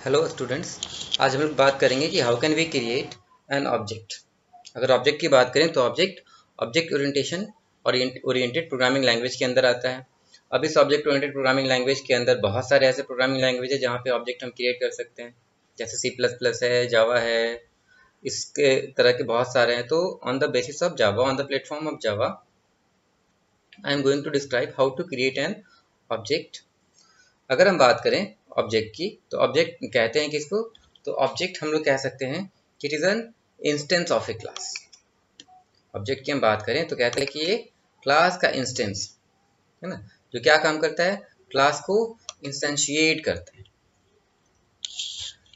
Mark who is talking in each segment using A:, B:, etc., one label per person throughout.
A: Hello students, आज हम लोग बात करेंगे कि how can we create an object. अगर ऑब्जेक्ट की बात करें तो object orientation oriented programming language के अंदर आता है। अब इस ऑब्जेक्ट ओरिएंटेड प्रोग्रामिंग लैंग्वेज के अंदर बहुत सारे ऐसे प्रोग्रामिंग लैंग्वेज है जहाँ पे ऑब्जेक्ट हम क्रिएट कर सकते हैं, जैसे C++ है, जावा है, इसके तरह के बहुत सारे हैं। तो on the basis of Java, on the platform of Java, I am going to describe how to create an object. अगर हम बात करें ऑब्जेक्ट की, तो ऑब्जेक्ट कहते हैं किसको? तो ऑब्जेक्ट हम लोग कह सकते हैं कि it is an instance of A class. Object की हम बात करें तो कहते हैं कि ये क्लास का इंस्टेंस है ना, जो क्या काम करता है? क्लास को इंस्टेंशिएट करता है।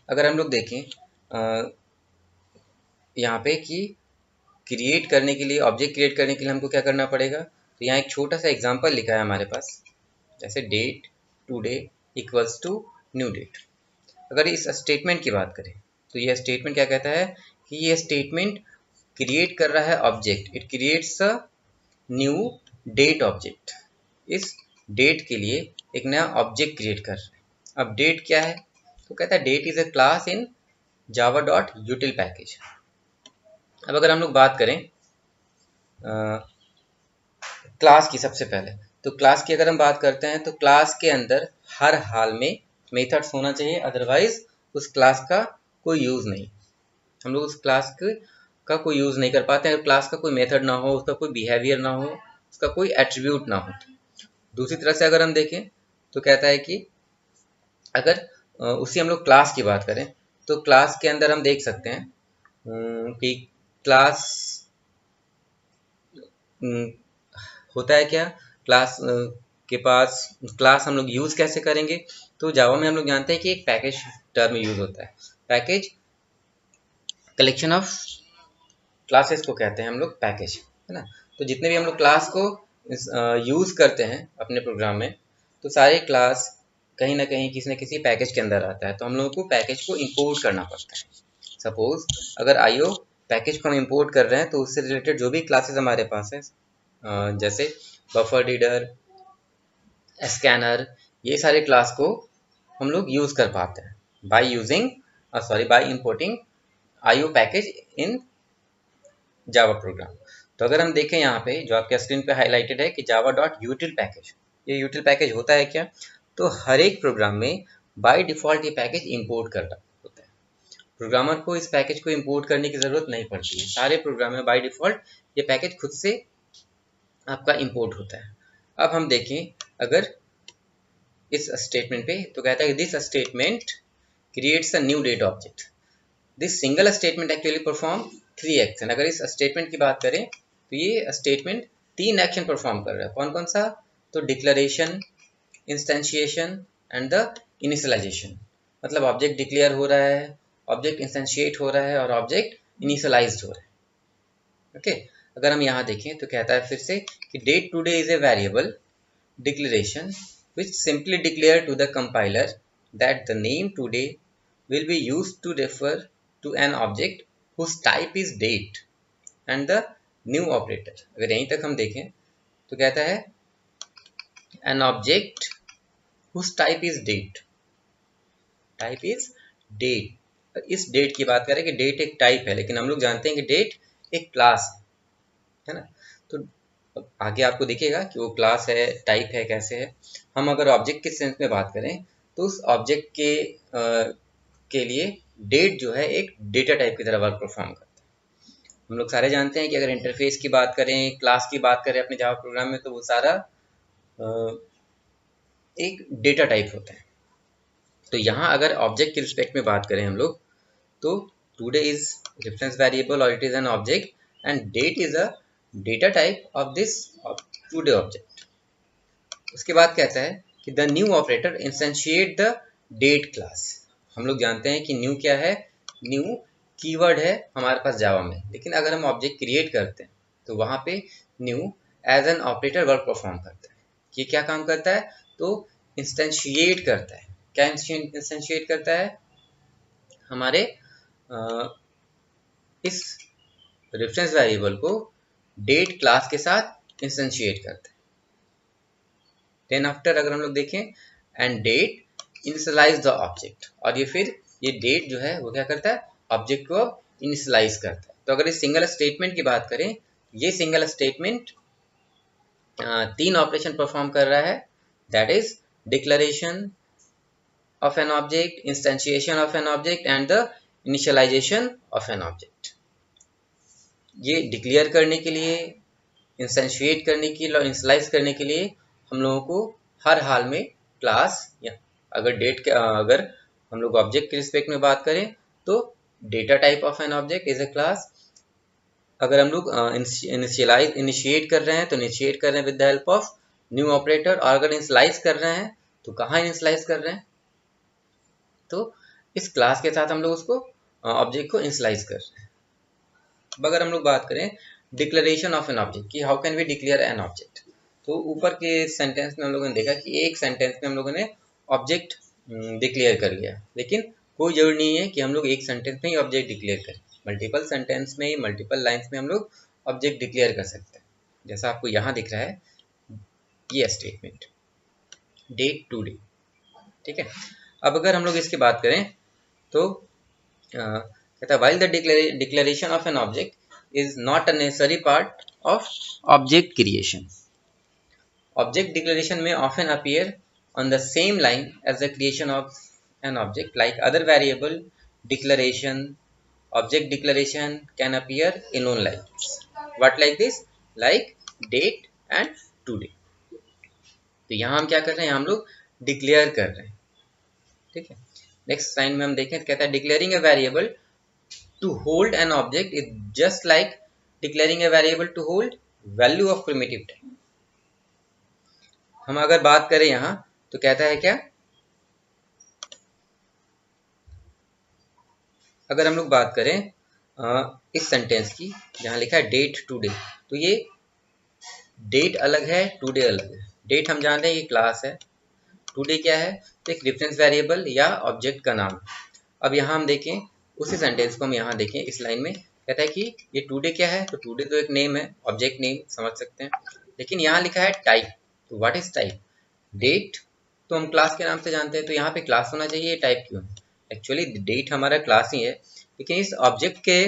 A: अगर हम लोग देखें यहाँ पे कि क्रिएट करने के लिए, ऑब्जेक्ट क्रिएट करने के लिए हमको क्या करना पड़ेगा, तो यहाँ एक छोटा सा एग्जांपल लिखा है हमारे पास, जैसे date today equals to new date. अगर इस स्टेटमेंट की बात करें तो ये स्टेटमेंट क्या कहता है कि ये स्टेटमेंट क्रिएट कर रहा है object, it creates a new date object. इस डेट के लिए एक नया ऑब्जेक्ट क्रिएट कर रहा है। अब डेट क्या है? तो कहता है date is a class in Java dot util package. अब अगर हम लोग बात करें क्लास की, सबसे पहले तो क्लास की अगर हम बात करते हैं तो क्लास के अंदर हर हाल में मेथड्स होना चाहिए, अदरवाइज उस क्लास का कोई यूज़ नहीं। हम लोग उस क्लास का कोई यूज़ नहीं कर पाते हैं अगर क्लास का कोई मेथड ना हो, उसका कोई बिहेवियर ना हो, उसका कोई एट्रीब्यूट ना हो। दूसरी तरह से अगर हम देखें तो कहता है कि अगर उसी हम लोग क्लास की बात करें तो क्लास के अंदर हम देख सकते हैं कि क्लास होता है क्या, क्लास के पास क्लास हम लोग यूज़ कैसे करेंगे? तो जावा में हम लोग जानते हैं कि एक पैकेज टर्म यूज़ होता है। पैकेज कलेक्शन ऑफ क्लासेस को कहते हैं हम लोग पैकेज, है ना। तो जितने भी हम लोग क्लास को यूज़ करते हैं अपने प्रोग्राम में, तो सारे क्लास कहीं ना कहीं किसी न किसी पैकेज के अंदर आता है। तो हम लोगों को पैकेज को इंपोर्ट करना पड़ता है। सपोज अगर आईओ पैकेज को हम इंपोर्ट कर रहे हैं तो उससे रिलेटेड जो भी क्लासेस हमारे पास है, जैसे बफर रीडर, स्कैनर, ये सारे क्लास को हम लोग यूज़ कर पाते हैं by importing IO package in Java program. तो अगर हम देखें यहाँ पे जो आपके स्क्रीन पे हाईलाइटेड है कि जावा डॉट यूटिल पैकेज, ये यूटिल पैकेज होता है क्या? तो हर एक प्रोग्राम में बाय डिफ़ॉल्ट ये पैकेज इंपोर्ट कर रहा होता है। प्रोग्रामर को इस पैकेज को इंपोर्ट करने की ज़रूरत नहीं पड़ती है, सारे प्रोग्राम में बाय डिफ़ॉल्ट ये पैकेज खुद से आपका इंपोर्ट होता है। अब हम देखें अगर इस स्टेटमेंट पे, तो कहता है कि this statement creates a new date object. This single statement actually perform 3 action. अगर इस स्टेटमेंट की बात करें तो ये स्टेटमेंट 3 एक्शन परफॉर्म कर रहा है। कौन कौन सा? तो डिक्लेरेशन, इंस्टेंशिएशन एंड द इनिशियलाइजेशन। मतलब ऑब्जेक्ट डिक्लेयर हो रहा है, ऑब्जेक्ट इंस्टेंशिएट हो रहा है और ऑब्जेक्ट इनिशियलाइज्ड हो रहा है। ओके, अगर हम यहाँ देखें तो कहता है फिर से कि date today is a variable declaration which simply declare to the compiler that the name today will be used to refer to an object whose type is date and the new operator। अगर यहीं तक हम देखें तो कहता है an object whose type is date, इस date की बात करें कि डेट एक टाइप है, लेकिन हम लोग जानते हैं कि डेट एक क्लास है ना। तो आगे आपको दिखेगा कि वो क्लास है, टाइप है, कैसे है। हम अगर ऑब्जेक्ट के सेंस में बात करें तो उस ऑब्जेक्ट के लिए डेट जो है एक डेटा टाइप की तरह वर्क परफॉर्म करता है। हम लोग सारे जानते हैं कि अगर इंटरफेस की बात करें, क्लास की बात करें अपने जावा प्रोग्राम में, तो वो सारा एक डेटा टाइप होता है। तो यहाँ अगर ऑब्जेक्ट के रिस्पेक्ट में बात करें हम लोग, तो टुडे इज रेफरेंस वेरिएबल और it is an object and date is a data type of this today object. उसके बाद कहता है कि the new operator instantiate the date class. हम लोग जानते हैं कि न्यू क्या है? न्यू कीवर्ड है हमारे पास जावा में, लेकिन अगर हम ऑब्जेक्ट क्रिएट करते हैं तो वहाँ पे new as an operator work perform करता है। ये क्या काम करता है? तो इंस्टेंशिएट करता है। क्या इंस्टेंशिएट करता है? हमारे इस रेफरेंस वेरिएबल को डेट क्लास के साथ इंस्टेंशिएट करता है। देन आफ्टर अगर हम लोग देखें and date initialize the object, और ये फिर ये डेट जो है वो क्या करता है, ऑब्जेक्ट को इनिशियलाइज करता है। तो अगर इस सिंगल स्टेटमेंट की बात करें, ये सिंगल स्टेटमेंट 3 ऑपरेशन परफॉर्म कर रहा है, that is declaration of an object, instantiation of an object and the initialization of an object। ये डिक्लेयर करने के लिए, इंस्टेंशिएट करने के लिए और इनिशियलाइज करने के लिए हम लोगों को हर हाल में क्लास, या अगर हम लोग ऑब्जेक्ट के रिस्पेक्ट में बात करें तो data type of an object is a class. अगर हम लोग इनिशिएट कर रहे हैं तो इनिशिएट कर रहे हैं with the help of new operator, और अगर इनिशियलाइज कर रहे हैं तो कहाँ इनिशियलाइज कर रहे हैं, तो इस क्लास के साथ हम लोग उसको ऑब्जेक्ट को इनिशियलाइज कर रहे हैं। अब अगर हम लोग बात करें डिक्लेरेशन ऑफ एन ऑब्जेक्ट की, how can we declare an object, तो ऊपर के सेंटेंस में हम लोगों ने देखा कि एक सेंटेंस में हम लोगों ने ऑब्जेक्ट डिक्लेयर कर लिया, लेकिन कोई जरूरी नहीं है कि हम लोग एक सेंटेंस में ही ऑब्जेक्ट डिक्लेयर करें, मल्टीपल सेंटेंस में, मल्टीपल लाइन्स में हम लोग ऑब्जेक्ट डिक्लेयर कर सकते हैं। जैसा आपको यहाँ दिख रहा है ये स्टेटमेंट डेट टू डे, ठीक है। अब अगर हम लोग इसकी बात करें तो कहता है while the declaration of an object is not a necessary part of object creation, object declaration may often appear on the same line as the creation of an object, like other variable declaration, object declaration can appear in own lines। what like this, like date and today। तो यहाँ हम क्या कर रहे हैं, हम लोग declare कर रहे हैं, ठीक है। नेक्स्ट लाइन में हम देखें, कहता है declaring a variable to hold an object is just like declaring a variable to hold value of primitive type. हम अगर बात करें यहाँ तो कहता है क्या, अगर हम लोग बात करें इस सेंटेंस की जहाँ लिखा है डेट टू डे, तो ये डेट अलग है, टू डे अलग है। डेट हम जानते हैं ये क्लास है, टुडे क्या है, तो एक रेफरेंस वेरिएबल या ऑब्जेक्ट का नाम। अब यहाँ हम देखें उसी सेंटेंस को हम यहाँ देखें, इस लाइन में कहता है कि ये टुडे क्या है, तो टुडे तो एक नेम है, ऑब्जेक्ट नेम समझ सकते हैं, लेकिन यहाँ लिखा है टाइप। तो व्हाट इज टाइप, डेट तो हम क्लास के नाम से जानते हैं, तो यहाँ पे क्लास होना चाहिए, टाइप क्यों है, एक्चुअली डेट हमारा क्लास ही है, लेकिन इस ऑब्जेक्ट के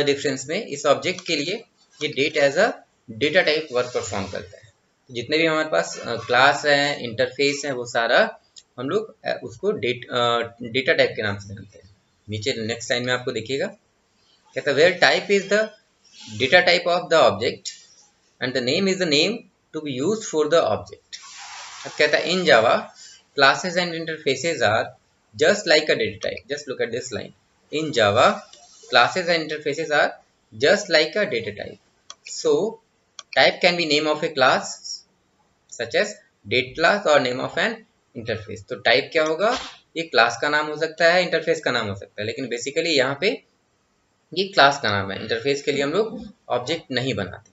A: डिफरेंस में इस ऑब्जेक्ट के लिए ये date as a data type work perform करता है। जितने भी हमारे पास क्लास है, इंटरफेस है, वो सारा हम लोग उसको डेटा टाइप के नाम से जानते हैं। नीचे नेक्स्ट लाइन में आपको देखिएगा, कहता है where type is the data type of the object and the name is the name to be used for the object. अब कहता है in Java classes and interfaces are just like a data type. Just look at this line, in Java classes and interfaces are just like a data type, so type can be name of a class such as date class or name of an interface। तो type क्या होगा, ये class का नाम हो सकता है, interface का नाम हो सकता है, लेकिन बेसिकली यहाँ पे ये क्लास का नाम है। इंटरफेस के लिए हम लोग ऑब्जेक्ट नहीं बनाते,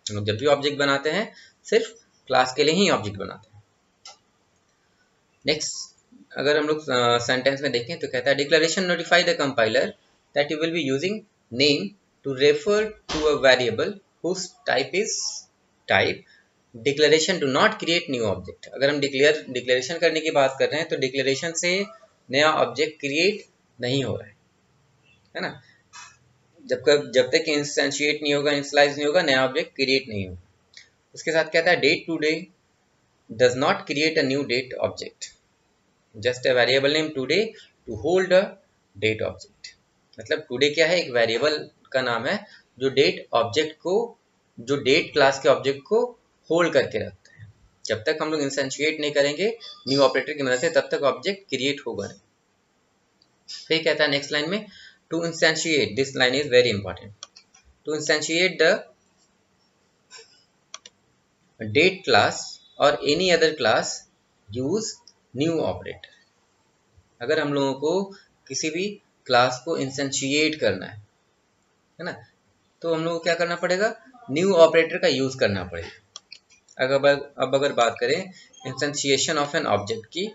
A: हम लोग जब भी ऑब्जेक्ट बनाते हैं सिर्फ क्लास के लिए ही ऑब्जेक्ट बनाते हैं। नेक्स्ट अगर हम लोग सेंटेंस में देखें तो कहता है declaration notify the compiler that you will be using name to refer to a variable whose type is type। declaration do not create new object। अगर हम डिक्लेरेशन करने की बात कर रहे हैं तो डिक्लेरेशन से नया ऑब्जेक्ट क्रिएट नहीं हो रहा है ना। जब तक इंस्टेंशिएट नहीं होगा, इनिशियलाइज नहीं होगा, नया ऑब्जेक्ट क्रिएट नहीं होगा। उसके साथ कहता है date today does not create a new date object, just a variable name today to hold a date object। मतलब टुडे क्या है, एक वेरिएबल का नाम है जो डेट ऑब्जेक्ट को, जो डेट क्लास के ऑब्जेक्ट को होल्ड करके रखता है। जब तक हम लोग इंस्टेंशिएट नहीं करेंगे न्यू ऑपरेटर की मदद से, तब तक ऑब्जेक्ट क्रिएट होगा नहीं। फिर कहता है नेक्स्ट लाइन में to instantiate, this line is very important, to instantiate the date class और any other class use new operator. अगर हम लोगों को किसी भी क्लास को इंस्टेंशिएट करना है ना, तो हम लोग को क्या करना पड़ेगा, न्यू ऑपरेटर का यूज करना पड़ेगा। अब अगर बात करें इंस्टेंशिएशन ऑफ एन ऑब्जेक्ट की,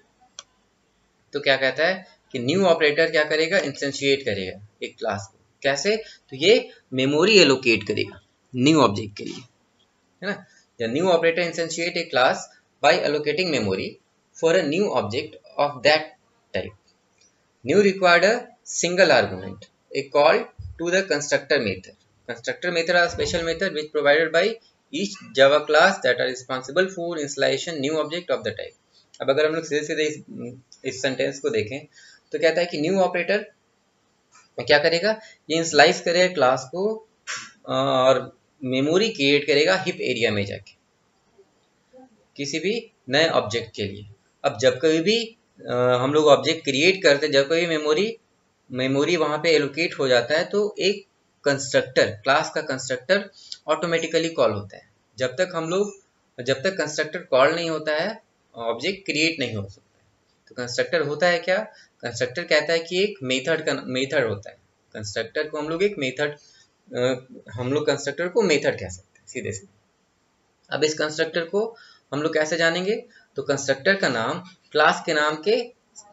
A: तो क्या कहता है कि न्यू ऑपरेटर क्या करेगा, इंस्टेंशिएट करेगा एक क्लास को। कैसे, तो ये मेमोरी एलोकेट करेगा न्यू ऑब्जेक्ट के लिए, है ना। The new operator instantiate a class by allocating memory for a new object of that type. New required a single argument, a call to the constructor method. Constructor method are special method which provided by each Java class that are responsible for installation new object of the type. अब अगर हम लोग सीधे सीधे इस sentence को देखें तो कहता है कि न्यू ऑपरेटर क्या करेगा, ये इंस्लाइज करेगा क्लास को और मेमोरी क्रिएट करेगा हिप एरिया में जाके किसी भी नए ऑब्जेक्ट के लिए। अब जब कभी भी हम लोग ऑब्जेक्ट क्रिएट करते, जब कभी मेमोरी वहां पे एलोकेट हो जाता है तो एक कंस्ट्रक्टर, क्लास का कंस्ट्रक्टर ऑटोमेटिकली कॉल होता है। जब तक कंस्ट्रक्टर कॉल नहीं होता है ऑब्जेक्ट क्रिएट नहीं हो सकता। तो कंस्ट्रक्टर होता है क्या, कंस्ट्रक्टर कहता है कि एक मेथड होता है। कंस्ट्रक्टर को हम लोग कंस्ट्रक्टर को मेथड कह सकते हैं सीधे सीधे। अब इस कंस्ट्रक्टर को हम लोग कैसे जानेंगे, तो कंस्ट्रक्टर का नाम क्लास के नाम के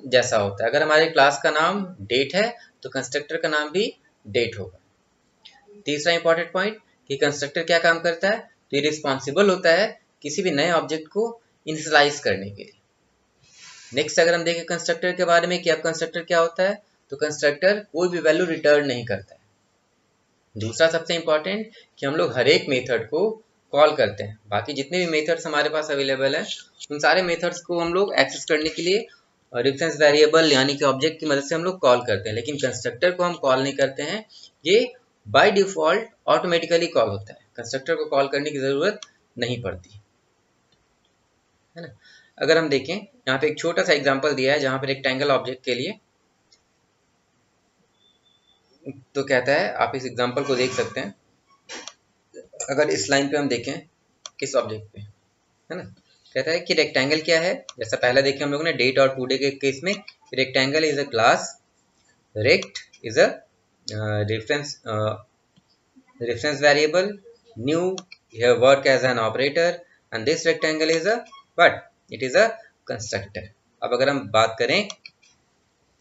A: जैसा होता है। अगर हमारे क्लास का नाम डेट है तो कंस्ट्रक्टर का नाम भी डेट होगा। तीसरा इंपॉर्टेंट पॉइंट कि कंस्ट्रक्टर क्या काम करता है, तो ये रिस्पॉन्सिबल होता है किसी भी नए ऑब्जेक्ट को इनिशियलाइज करने के लिए। नेक्स्ट अगर हम देखें कंस्ट्रक्टर के बारे में कि अब कंस्ट्रक्टर क्या होता है, तो कंस्ट्रक्टर कोई भी वैल्यू रिटर्न नहीं करता है। दूसरा सबसे इंपॉर्टेंट कि हम लोग हर एक मेथड को कॉल करते हैं। बाकी जितने भी मेथड्स हमारे पास अवेलेबल हैं उन सारे मेथड्स को हम लोग एक्सेस करने के लिए रेफरेंस वेरिएबल यानी कि ऑब्जेक्ट की मदद से हम लोग कॉल करते हैं, लेकिन कंस्ट्रक्टर को हम कॉल नहीं करते हैं। ये बाय डिफॉल्ट ऑटोमेटिकली कॉल होता है, कंस्ट्रक्टर को कॉल करने की जरूरत नहीं पड़ती है ना। अगर हम देखें यहाँ पे एक छोटा सा एग्जांपल दिया है जहाँ पे रेक्टेंगल ऑब्जेक्ट के लिए, तो कहता है आप इस एग्जांपल को देख सकते हैं। अगर इस लाइन पे हम देखें इस ऑब्जेक्ट पे है ना, कहता है कि रेक्टेंगल क्या है। जैसा पहले देखे हम लोगों ने डेट और टुडे के केस में, rectangle is a class, rect is a reference variable, new here work as an operator and this rectangle is a what, it is a constructor. अब अगर हम बात करें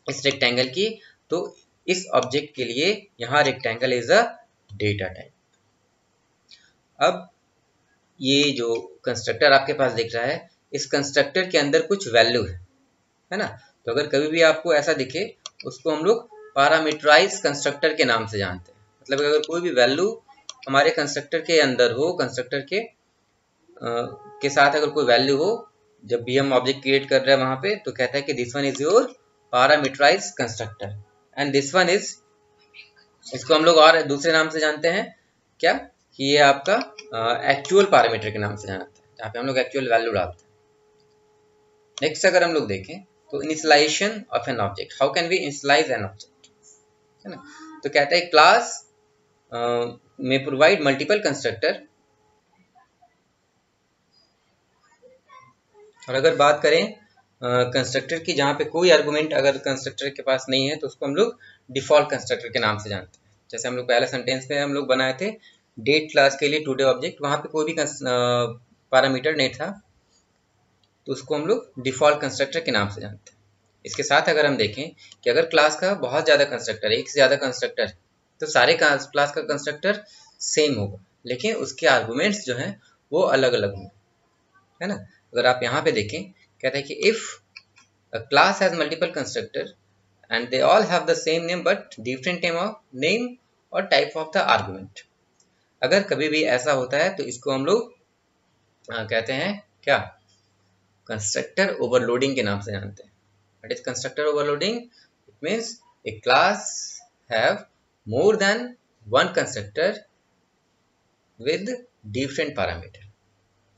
A: इस रेक्टेंगल की तो इस ऑब्जेक्ट के लिए यहाँ rectangle is a data type. अब ये जो कंस्ट्रक्टर आपके पास दिख रहा है इस कंस्ट्रक्टर के अंदर कुछ वैल्यू है ना। तो अगर कभी भी आपको ऐसा दिखे उसको हम लोग पैरामीटराइज कंस्ट्रक्टर के नाम से जानते हैं। मतलब अगर कोई भी वैल्यू हमारे कंस्ट्रक्टर के अंदर हो, कंस्ट्रक्टर के साथ अगर कोई वैल्यू हो, जब भी हम ऑब्जेक्ट क्रिएट कर रहे हैं वहां पे, तो कहता है कि this one is your parameterize constructor and this one is, इसको हम लोग और दूसरे नाम से जानते हैं क्या, कि ये आपका एक्चुअल पैरामीटर के नाम से जानते हैं, जहाँ पे हम लोग एक्चुअल वैल्यू डालते हैं। नेक्स्ट अगर हम लोग देखें तो initialization of an object, how can we initialize an object, है ना। तो कहता है क्लास में प्रोवाइड मल्टीपल कंस्ट्रक्टर। और अगर बात करें कंस्ट्रक्टर की जहाँ पे कोई आर्गुमेंट अगर कंस्ट्रक्टर के पास नहीं है तो उसको हम लोग डिफॉल्ट कंस्ट्रक्टर के नाम से जानते हैं। जैसे हम लोग पहले सेंटेंस में हम लोग बनाए थे डेट क्लास के लिए टुडे ऑब्जेक्ट, वहाँ पे कोई भी पैरामीटर नहीं था तो उसको हम लोग डिफॉल्ट कंस्ट्रक्टर के नाम से जानते हैं। इसके साथ अगर हम देखें कि अगर क्लास का बहुत ज़्यादा कंस्ट्रक्टर है, एक से ज़्यादा कंस्ट्रक्टर, तो सारे क्लास का कंस्ट्रक्टर सेम होगा लेकिन उसके आर्गुमेंट्स जो हैं वो अलग अलग होंगे, है ना। अगर आप यहाँ पे देखें कहता है कि if a class has multiple constructor and they all have the same name but different name और टाइप ऑफ द आर्गुमेंट। अगर कभी भी ऐसा होता है तो इसको हम लोग कहते हैं क्या, कंस्ट्रक्टर ओवरलोडिंग के नाम से जानते हैं। What is constructor overloading? It means a class have more than one constructor with different parameter।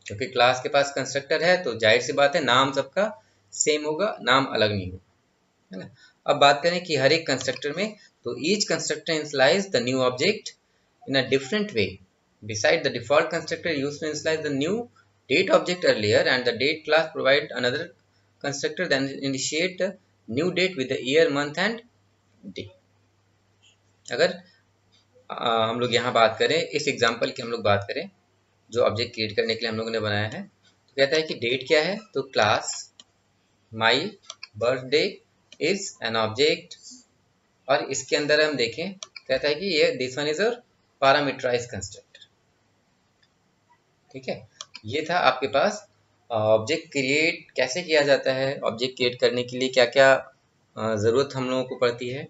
A: क्योंकि क्लास के पास कंस्ट्रक्टर है तो जाहिर सी बात है नाम सबका सेम होगा, नाम अलग नहीं होगा, है ना। अब बात करें कि हर एक कंस्ट्रक्टर में, तो each constructor initialize the new object in a different way. Beside the default constructor used to initialize the new date object earlier and the date class provide another constructor then initiate a new date with the year, month and day। अगर हम लोग यहाँ बात करें इस example की, हम लोग बात करें जो ऑब्जेक्ट क्रिएट करने के लिए हम लोगों ने बनाया है, तो कहता है कि डेट क्या है, तो class my birthday is an object और इसके अंदर हम देखें कहता है कि ये this one is our parameterize constructor. ठीक है, ये था आपके पास ऑब्जेक्ट क्रिएट कैसे किया जाता है, ऑब्जेक्ट क्रिएट करने के लिए क्या क्या ज़रूरत हम लोगों को पड़ती है,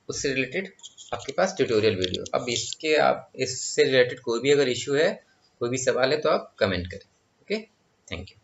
A: उससे रिलेटेड आपके पास ट्यूटोरियल वीडियो। अब इसके आप इससे रिलेटेड कोई भी अगर इशू है, कोई भी सवाल है तो आप कमेंट करें। Okay, thank you.